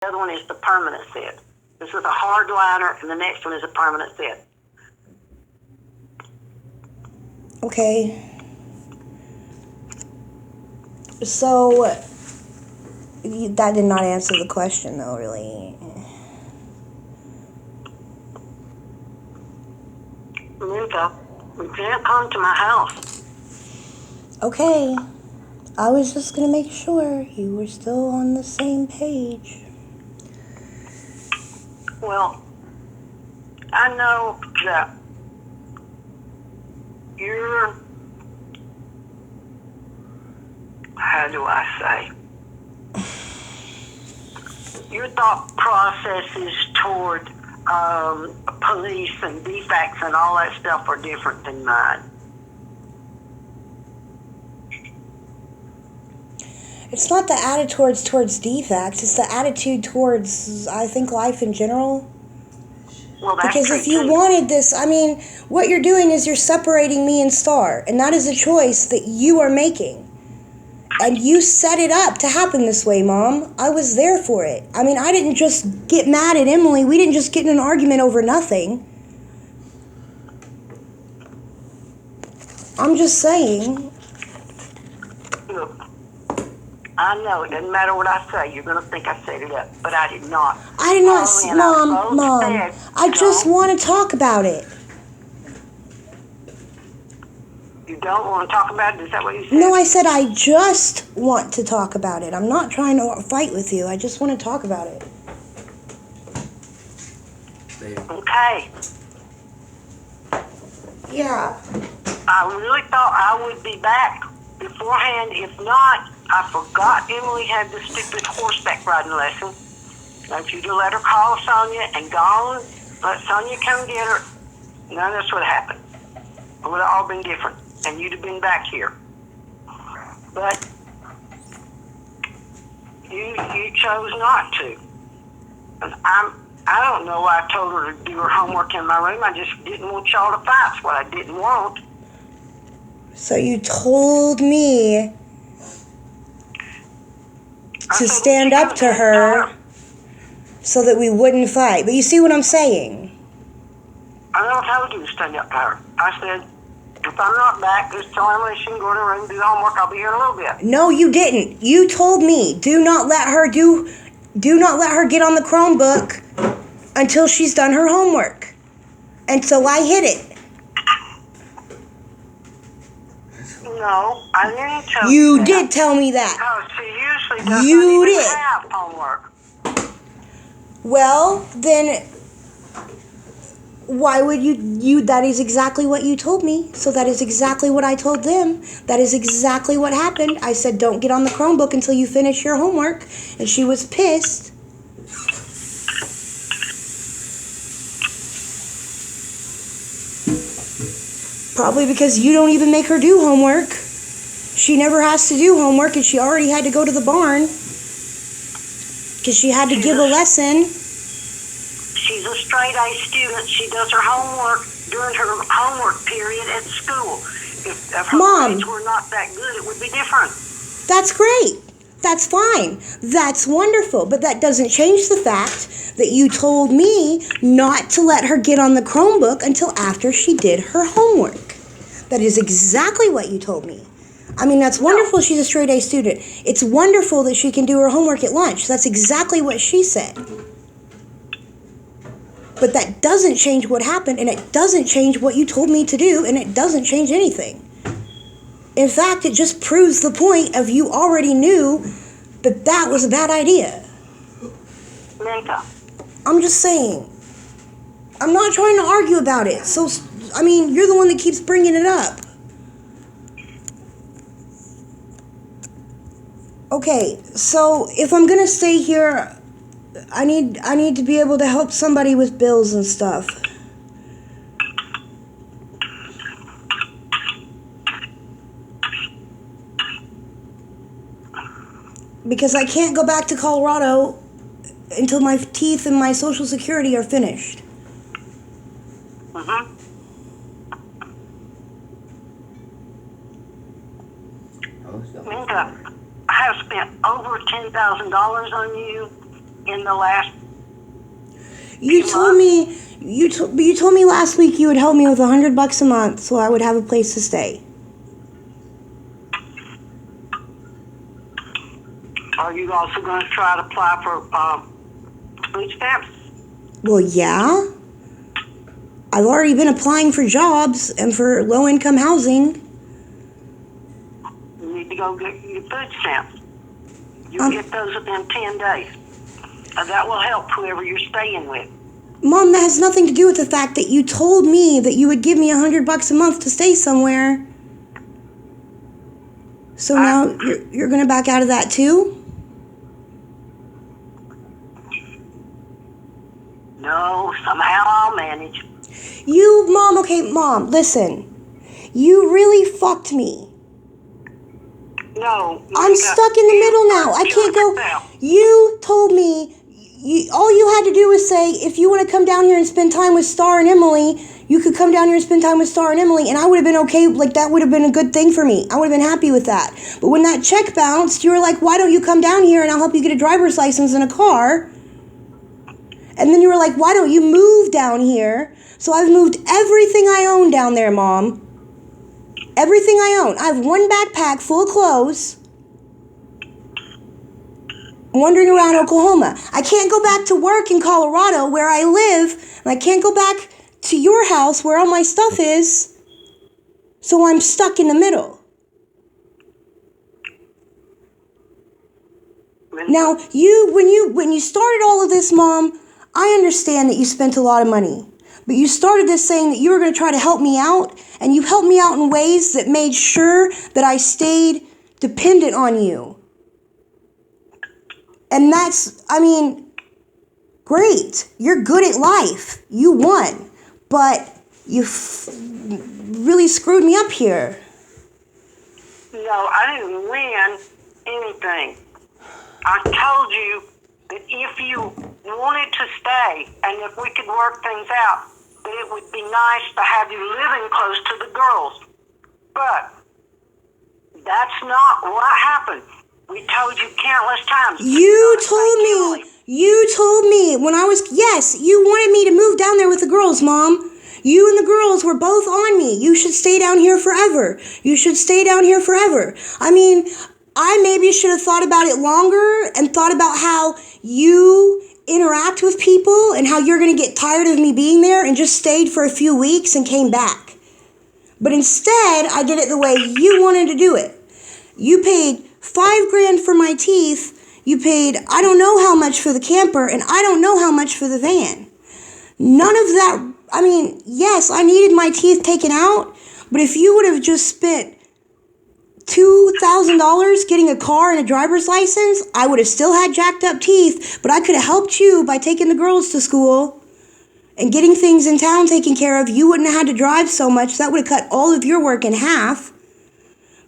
The other one is the permanent set. This is a hard liner, and the next one is a permanent set. Okay. So, that did not answer the question, though, really. Minka, you can't come to my house. Okay. I was just gonna make sure you were still on the same page. Well, I know that you're, how do I say? Your thought processes toward police and defects and all that stuff are different than mine. It's not the attitude towards defects. It's the attitude towards, I think, life in general. Well, that's Because true if you too. wanted this, I mean, what you're doing is you're separating me and Star. And that is a choice that you are making. And you set it up to happen this way, Mom. I was there for it. I mean, I didn't just get mad at Emily. We didn't just get in an argument over nothing. I'm just saying. Look, I know it doesn't matter what I say. You're going to think I set it up, but I did not. I did not, Harley and I both Mom. said, I just want to talk about it. You don't want to talk about it? Is that what you said? No, I said I just want to talk about it. I'm not trying to fight with you. I just want to talk about it. Okay. Yeah. I really thought I would be back beforehand. If not, I forgot Emily had the stupid horseback riding lesson. If you'd have let her call Sonia and gone, let Sonia come get her, none of this would have happened. It would have all been different, and you'd have been back here. But you chose not to. And I don't know why I told her to do her homework in my room. I just didn't want y'all to fight. It's what I didn't want. So you told me to stand up to her so that we wouldn't fight. But you see what I'm saying? I never told you to stand up to her. I said, if I'm not back, just tell Emily she can go to her room and do the homework. I'll be here in a little bit. No, you didn't. You told me, do not let her get on the Chromebook until she's done her homework. And so I hit it. No, I didn't tell You that. did tell me that. No, she usually doesn't You even did. have homework. Well, then why would you that is exactly what you told me. So that is exactly what I told them. That is exactly what happened. I said, don't get on the Chromebook until you finish your homework. And she was pissed. Probably because you don't even make her do homework. She never has to do homework, and she already had to go to the barn. Because she had to give a lesson. She's a straight-A student. She does her homework during her homework period at school. If her Mom. grades were not that good, it would be different. That's great. That's fine. That's wonderful. But that doesn't change the fact that you told me not to let her get on the Chromebook until after she did her homework. That is exactly what you told me. I mean, that's wonderful she's a straight-A student. It's wonderful that she can do her homework at lunch. That's exactly what she said. But that doesn't change what happened, and it doesn't change what you told me to do, and it doesn't change anything. In fact, it just proves the point of you already knew that that was a bad idea. Minka. I'm just saying. I'm not trying to argue about it. So, I mean, you're the one that keeps bringing it up. Okay, so if I'm gonna stay here, I need to be able to help somebody with bills and stuff. Because I can't go back to Colorado until my teeth and my Social Security are finished. Mm-hmm. Minka, I have spent over $10,000 on you. in the last You few told months? me you told me last week you would help me with $100 a month so I would have a place to stay. Are you also going to try to apply for food stamps? Well, yeah. I've already been applying for jobs and for low-income housing. You need to go get your food stamps. You Um, get those within 10 days. That will help whoever you're staying with. Mom, that has nothing to do with the fact that you told me that you would give me $100 a month to stay somewhere. So now you're going to back out of that too? No, somehow I'll manage. Mom, listen. You really fucked me. No. I'm stuck in the middle now. I can't go. You told me, all you had to do was say, if you want to come down here and spend time with Star and Emily, you could come down here and spend time with Star and Emily, and I would have been okay. Like, that would have been a good thing for me. I would have been happy with that. But when that check bounced, you were like, why don't you come down here and I'll help you get a driver's license and a car? And then you were like, why don't you move down here? So I've moved everything I own down there, Mom. Everything I own. I have one backpack full of clothes. Wandering around Oklahoma. I can't go back to work in Colorado where I live, and I can't go back to your house where all my stuff is. So I'm stuck in the middle. Now, when you started all of this, Mom, I understand that you spent a lot of money. But you started this saying that you were going to try to help me out, and you helped me out in ways that made sure that I stayed dependent on you. And that's, great. You're good at life. You won. But you really screwed me up here. No, I didn't win anything. I told you that if you wanted to stay and if we could work things out, that it would be nice to have you living close to the girls. But that's not what happened. We told you countless times. You told me when I was, yes, you wanted me to move down there with the girls, Mom. You and the girls were both on me. You should stay down here forever. You should stay down here forever. I maybe should have thought about it longer and thought about how you interact with people and how you're going to get tired of me being there and just stayed for a few weeks and came back. But instead, I did it the way you wanted to do it. You paid $5,000 for my teeth. You paid, I don't know how much for the camper, and I don't know how much for the van. None of that, yes, I needed my teeth taken out, but if you would have just spent $2,000 getting a car and a driver's license, I would have still had jacked up teeth, but I could have helped you by taking the girls to school and getting things in town taken care of. You wouldn't have had to drive so much. That would have cut all of your work in half.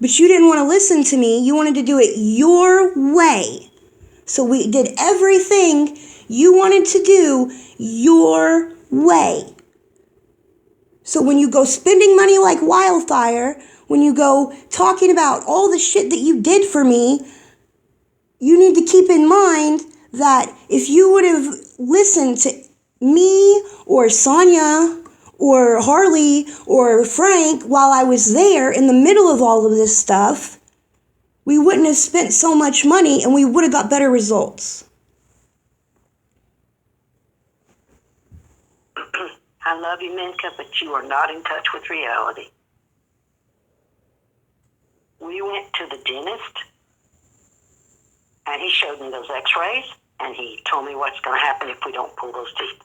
But you didn't want to listen to me. You wanted to do it your way. So we did everything you wanted to do your way. So when you go spending money like wildfire, when you go talking about all the shit that you did for me, you need to keep in mind that if you would have listened to me or Sonia or Harley or Frank while I was there in the middle of all of this stuff, we wouldn't have spent so much money and we would have got better results. I love you, Minka, but you are not in touch with reality. We went to the dentist, and he showed me those x-rays, and he told me what's going to happen if we don't pull those teeth.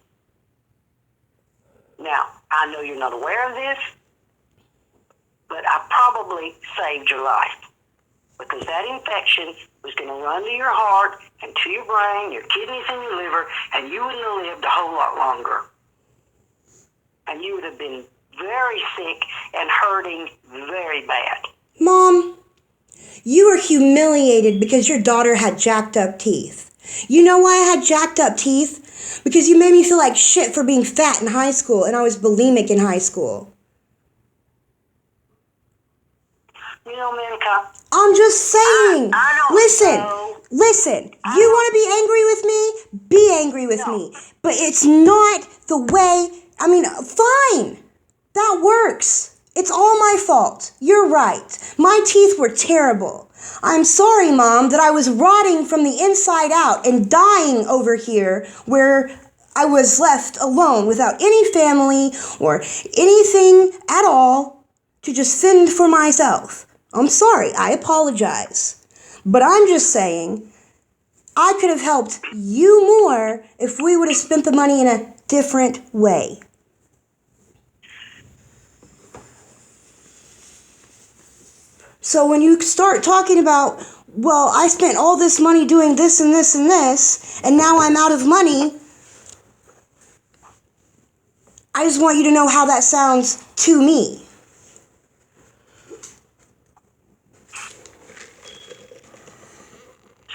Now, I know you're not aware of this, but I probably saved your life because that infection was going to run to your heart and to your brain, your kidneys and your liver, and you wouldn't have lived a whole lot longer. And you would have been very sick and hurting very bad. Mom, you were humiliated because your daughter had jacked up teeth. You know why I had jacked up teeth? Because you made me feel like shit for being fat in high school, and I was bulimic in high school. You know, Minka, I'm just saying. I don't Listen. know. Listen. You want to be angry with me? Be angry with me. But it's not the way. I mean, fine. That works. It's all my fault. You're right. My teeth were terrible. I'm sorry, Mom, that I was rotting from the inside out and dying over here where I was left alone without any family or anything at all to just fend for myself. I'm sorry. I apologize. But I'm just saying, I could have helped you more if we would have spent the money in a different way. So when you start talking about, well, I spent all this money doing this and this and this, and now I'm out of money, I just want you to know how that sounds to me.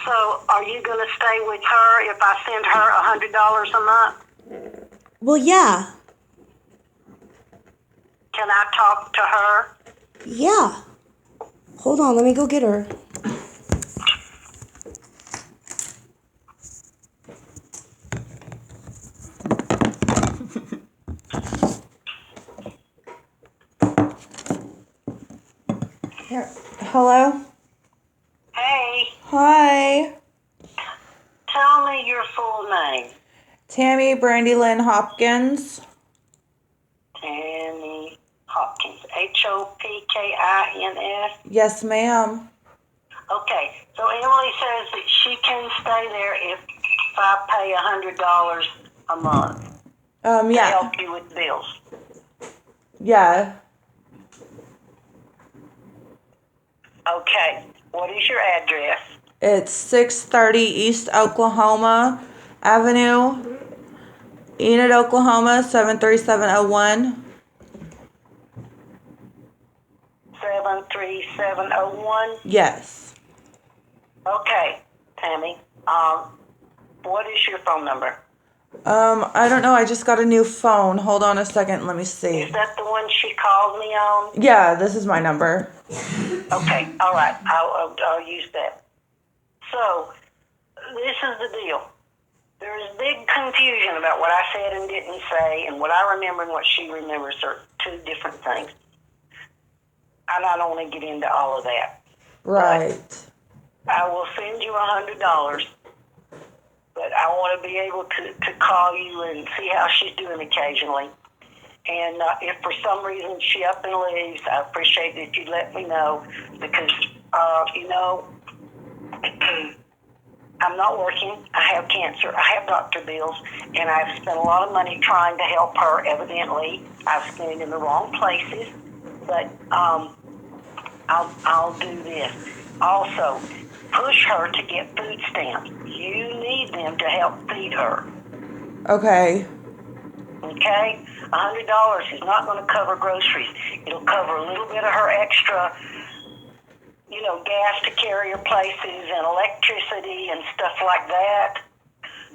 So are you going to stay with her if I send her $100 a month? Well, yeah. Can I talk to her? Yeah. Hold on, let me go get her. Here. Hello? Hey, Hi. tell me your full name. Tammy Brandy Lynn Hopkins. Tammy Hopkins. Hopkins. Yes, ma'am. Okay, so Emily says that she can stay there if I pay $100 a month to Yeah. help you with bills. Yeah. Okay, what is your address? It's 630 East Oklahoma Avenue, Enid, Oklahoma, 73701. 73701. Yes. Okay, Tammy. What is your phone number? I don't know. I just got a new phone. Hold on a second. Let me see. Is that the one she called me on? Yeah, this is my number. Okay, all right. I'll use that. So, this is the deal. There is big confusion about what I said and didn't say, and what I remember and what she remembers are two different things. And I don't want to get into all of that. Right. I will send you $100, but I want to be able to call you and see how she's doing occasionally. And if for some reason she up and leaves, I appreciate it if you let me know, because, I'm not working. I have cancer. I have doctor bills, and I've spent a lot of money trying to help her. Evidently, I've spent it in the wrong places, but I'll do this. Also, push her to get food stamps. You need them to help feed her. Okay. Okay? $100 is not going to cover groceries. It'll cover a little bit of her extra, gas to carry her places and electricity and stuff like that.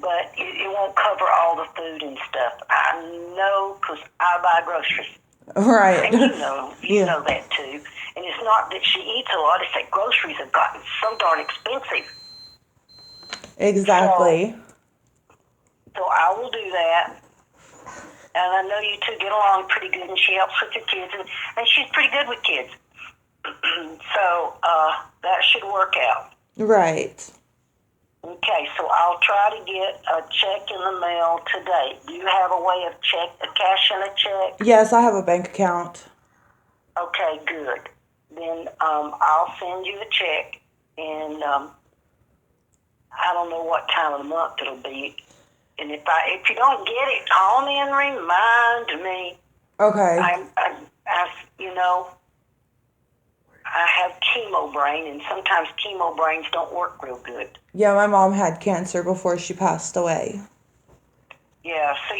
But it won't cover all the food and stuff. I know because I buy groceries. Right. And you know that too. And it's not that she eats a lot, it's that groceries have gotten so darn expensive. Exactly. So I will do that. And I know you two get along pretty good, and she helps with your kids, and she's pretty good with kids. So that should work out. Right. Okay, so I'll try to get a check in the mail today. Do you have a way of cashing a check? Yes, I have a bank account. Okay, good. Then I'll send you a check, and I don't know what time of the month it'll be. And if you don't get it, call me and remind me. Okay. I have chemo brain, and sometimes chemo brains don't work real good. Yeah, my mom had cancer before she passed away. Yeah, so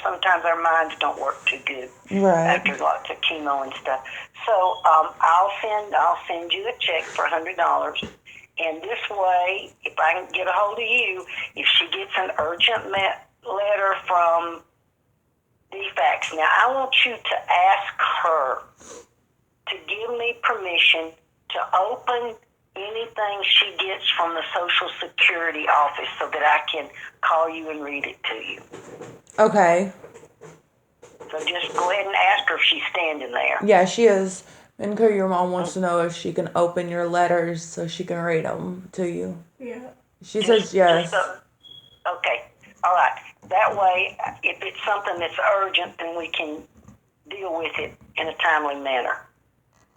sometimes our minds don't work too good Right. after lots of chemo and stuff. So I'll send you a check for $100, and this way, if I can get a hold of you, if she gets an urgent letter from DFAX, now I want you to ask her to give me permission to open anything she gets from the Social Security office so that I can call you and read it to you. Okay. So just go ahead and ask her if she's standing there. Yeah, she is. And your mom wants to know if she can open your letters so she can read them to you. Yeah. She says yes. Okay. All right. That way, if it's something that's urgent, then we can deal with it in a timely manner.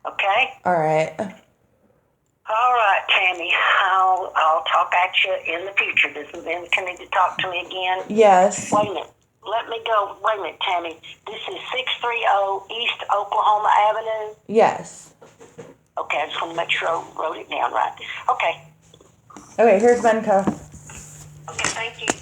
Okay? All right. All right, Tammy. I'll talk at you in the future. Does Ben need to talk to me again? Yes. Wait a minute. Let me go. Wait a minute, Tammy. This is 630 East Oklahoma Avenue. Yes. Okay, I just want to make sure I wrote it down right. Okay. Okay, here's Benka. Okay, thank you.